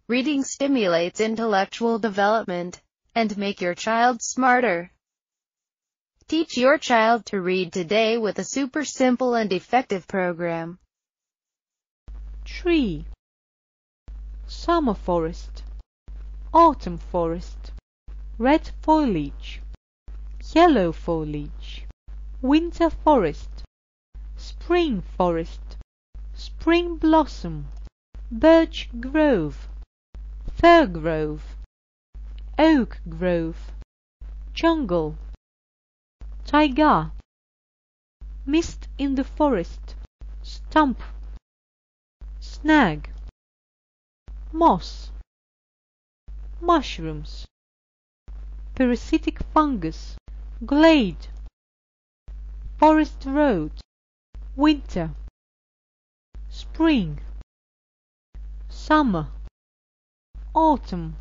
Reading stimulates intellectual development and make your child smarter. Teach your child to read today with a super simple and effective program. Tree. Summer forest, autumn forest, red foliage, yellow foliage, winter forest, spring forest, spring blossom, birch grove, fir grove, oak grove, jungle, taiga, mist in the forest, stump, snag, moss, mushrooms, parasitic fungus, glade, forest road, winter, spring, summer, autumn,